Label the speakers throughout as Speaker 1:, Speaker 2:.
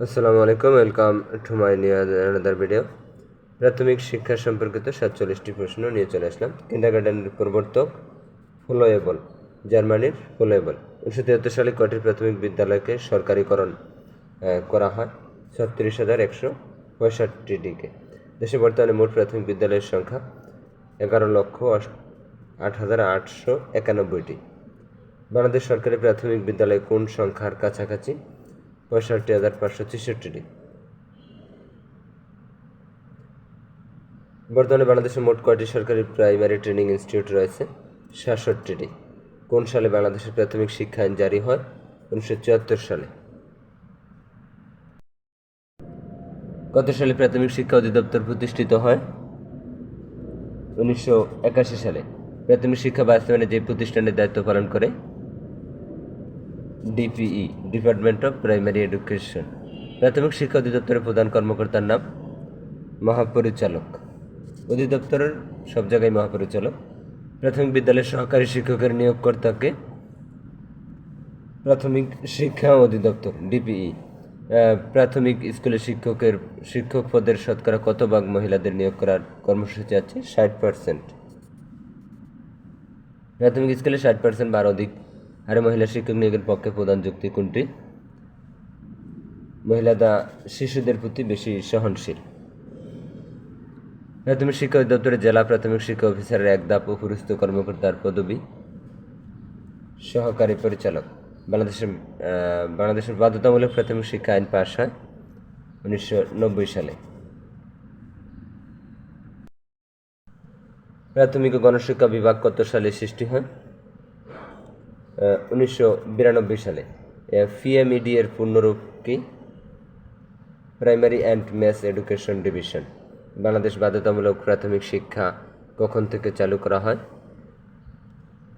Speaker 1: আসসালামু আলাইকুম, welcome to my new another video. প্রাথমিক শিক্ষা সম্পর্কিত 47টি প্রশ্ন নিয়ে চলে আসলাম। কিন্ডারগার্টেনের প্রবর্তক ফ্লোয়েবল, জার্মানির ফ্লোয়েবল। 1973 সালে কয়টি প্রাথমিক বিদ্যালয়কে সরকারিকরণ করা হয়? 36,165টিকে। দেশে বর্তমানে মোট প্রাথমিক বিদ্যালয়ের সংখ্যা 11,08,891টি। বাংলাদেশ সরকারি প্রাথমিক বিদ্যালয় কোন সংখ্যার কাছাকাছি? 65,563টি। বর্তমানে বাংলাদেশে মোট কয়টি সরকারি প্রাইমারি ট্রেনিং ইনস্টিটিউট রয়েছে? 67টি। কোন সালে বাংলাদেশের প্রাথমিক শিক্ষা আইন জারি হয়? 1974 সালে। কত সালে প্রাথমিক শিক্ষা অধিদপ্তর প্রতিষ্ঠিত হয়? 1981 সালে। প্রাথমিক শিক্ষা বাস্তবায়নে যে প্রতিষ্ঠানের দায়িত্ব পালন করে? DPE, department of primary education. প্রাথমিক শিক্ষা অধিদপ্তরের প্রধান কর্মকর্তার নাম? মহাপরিচালক। অধিদপ্তরের সব জায়গায় মহাপরিচালক। প্রাথমিক বিদ্যালয়ের সহকারী শিক্ষকের নিয়োগকর্তাকে? প্রাথমিক শিক্ষা অধিদপ্তর, ডিপিই। প্রাথমিক স্কুলের শিক্ষক পদের শতকরা কত ভাগ মহিলাদের নিয়োগ করার কর্মসূচি আছে? 60%। প্রাথমিক স্কুলে 60% বা অধিক হারে মহিলা শিক্ষক নিয়োগের পক্ষে প্রধান যুক্তি কোনটি? মহিলারা শিশুদের প্রতি বেশি সহনশীল। প্রাথমিক শিক্ষা অধিদপ্তরের জেলা প্রাথমিক শিক্ষা অফিসারের এক ধাপ উপরস্থ কর্মকর্তার পদবি? সহকারী পরিচালক। বাংলাদেশের বাধ্যতামূলক প্রাথমিক শিক্ষা আইন পাস হয় 1990 সালে। প্রাথমিক ও গণশিক্ষা বিভাগ কত সালে সৃষ্টি হয়? 1992 সালে। পিএমইডি এর পূর্ণরূপ কি? Primary and mass education division. Bangladesh বাধ্যতামূলক প্রাথমিক শিক্ষা কখন থেকে চালু করা হয়?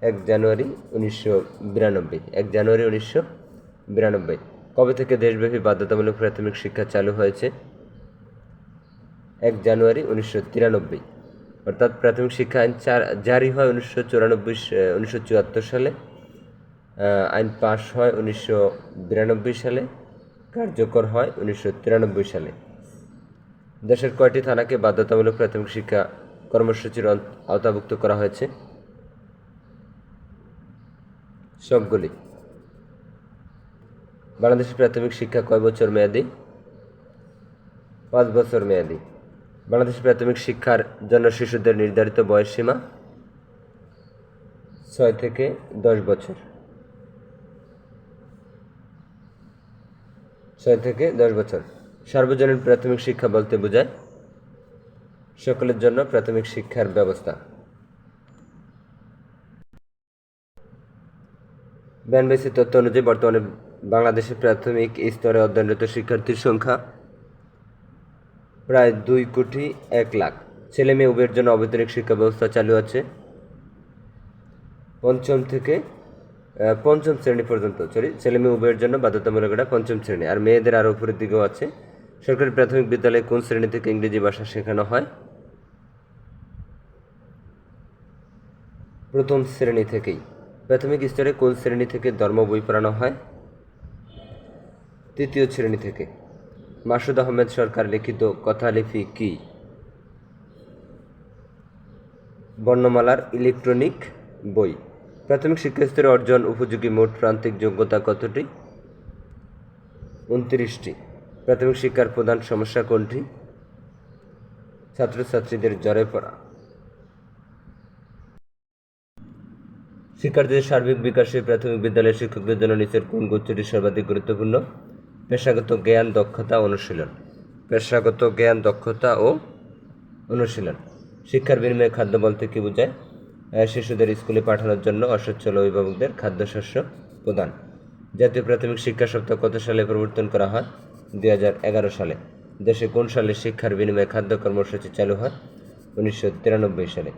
Speaker 1: 1 জানুয়ারি 1992। 1 জানুয়ারি 1992। কবে থেকে দেশব্যাপী বাধ্যতামূলক প্রাথমিক শিক্ষা চালু হয়েছে? 1 জানুয়ারি 1993। অর্থাৎ প্রাথমিক শিক্ষা আইন জারি হয় 1974 সালে, আইন পাশ হয় 1992 সালে, কার্যকর হয় 1993 সালে। দেশের কয়টি থানাকে বাধ্যতামূলক প্রাথমিক শিক্ষা কর্মসূচির আওতাভুক্ত করা হয়েছে? সবগুলি। বাংলাদেশের প্রাথমিক শিক্ষা কয় বছর মেয়াদী? 5 বছর মেয়াদী। বাংলাদেশের প্রাথমিক শিক্ষার জন্য শিশুদের নির্ধারিত বয়সসীমা 6 থেকে 10 বছর। 6 থেকে 10 বছর। সার্বজনীন প্রাথমিক শিক্ষা বলতে বোঝায় সকলের জন্য প্রাথমিক শিক্ষার ব্যবস্থা। ব্যানবেসির তথ্য অনুযায়ী বর্তমানে বাংলাদেশের প্রাথমিক স্তরে অধ্যয়নরত শিক্ষার্থীর সংখ্যা প্রায় 2,01,00,000। ছেলে মেয়ে উভয়ের জন্য অবৈতনিক শিক্ষা ব্যবস্থা চালু আছে পঞ্চম শ্রেণী পর্যন্ত। ছেলে মেয়ে উভয়ের জন্য বাধ্যতামূলক এটা 5ম শ্রেণী, আর মেয়েদের আরও উপরের দিকেও আছে। সরকারি প্রাথমিক বিদ্যালয়ে কোন শ্রেণী থেকে ইংরেজি ভাষা শেখানো হয়? 1ম শ্রেণী থেকেই। প্রাথমিক স্তরে কোন শ্রেণী থেকে ধর্ম বই পড়ানো হয়? 3য় শ্রেণী থেকে। মাসুদ আহমেদ সরকার লিখিত কথালিপি কি? বর্ণমালার ইলেকট্রনিক বই। প্রাথমিক শিক্ষা স্তরে অর্জন উপযোগী মোট প্রান্তিক যোগ্যতা কতটি? 29টি। প্রাথমিক শিক্ষার প্রধান সমস্যা কোনটি? ছাত্রছাত্রীদের জ্বরে পড়া। শিক্ষার্থীদের সার্বিক বিকাশে প্রাথমিক বিদ্যালয়ের শিক্ষকদের জন্য নিচের কোন গুচ্ছটি সর্বাধিক গুরুত্বপূর্ণ? পেশাগত জ্ঞান, দক্ষতা, অনুশীলন। পেশাগত জ্ঞান, দক্ষতা ও অনুশীলন। শিক্ষার বিনিময়ে খাদ্য বলতে কি বোঝায়? শিশুদের স্কুলে পাঠানোর জন্য অসচ্ছল অভিভাবকদের খাদ্যশস্য প্রদান। জাতীয় প্রাথমিক শিক্ষা সপ্তাহ কত সালে প্রবর্তন করা হয়? 2011 সালে। দেশে কোন সালে শিক্ষার বিনিময়ে খাদ্য কর্মসূচি চালু হয়? 1993 সালে।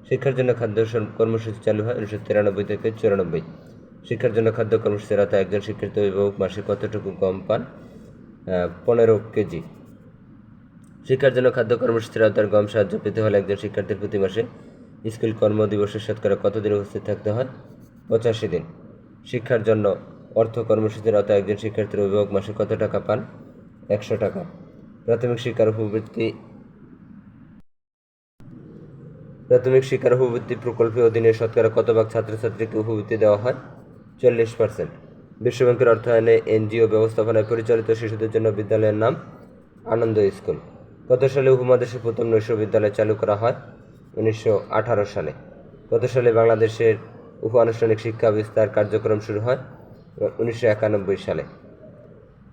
Speaker 1: শিক্ষার জন্য খাদ্য কর্মসূচি চালু হয় 1993 থেকে 94। শিক্ষার জন্য খাদ্য কর্মসূচির আওতায় একজন শিক্ষিত অভিভাবক মাসে কতটুকু গম পান? 15 কেজি। শিক্ষার জন্য খাদ্য কর্মসূচির আওতায় গম সাহায্য পেতে হলে একজন শিক্ষার্থীর প্রতি মাসে স্কুল কর্মদিবসের শতকরা কতদিন উপস্থিত থাকতে হয়? 85 দিন। শিক্ষার জন্য অর্থ কর্মসূচির আওতায় একজন শিক্ষার্থীর অভিভাবক মাসে কত টাকা পান? 100 টাকা। প্রাথমিক শিক্ষার উপবৃত্তি প্রকল্পের অধীনে শতকরা কত ভাগ ছাত্রছাত্রীকে উপবৃত্তি দেওয়া হয়? 40%। বিশ্বব্যাংকের অর্থায়নে এনজিও ব্যবস্থাপনায় পরিচালিত শিশুদের জন্য বিদ্যালয়ের নাম আনন্দ স্কুল। কত সালে উপমহাদেশের প্রথম নৈশ বিদ্যালয় চালু করা হয়? 1918 সালে। কত সালে বাংলাদেশের উপ-আনুষ্ঠানিক শিক্ষা বিস্তার কার্যক্রম শুরু হয়? 1991 সালে।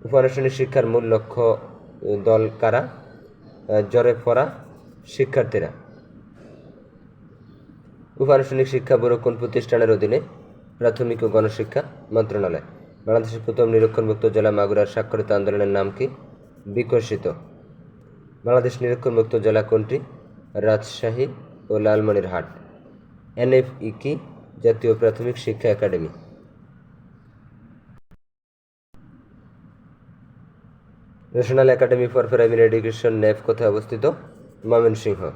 Speaker 1: উপ-আনুষ্ঠানিক শিক্ষার মূল লক্ষ্য দল কারা? জ্বরে পড়া শিক্ষার্থীরা। উপ-আনুষ্ঠানিক শিক্ষা ব্যুরো কোন প্রতিষ্ঠানের অধীনে? প্রাথমিক ও গণশিক্ষা মন্ত্রণালয়। বাংলাদেশের প্রথম নিরক্ষরমুক্ত জেলা মাগুরার স্বাক্ষরিত আন্দোলনের নাম কি? বিকশিত। বাংলাদেশ নিরক্ষরমুক্ত জেলা কোনটি? রাজশাহী ও লালমনিরহাট। এনএফই কি? জাতীয় প্রাথমিক শিক্ষা academy. National academy for primary education nap কোথায় অবস্থিত? ময়মনসিংহ।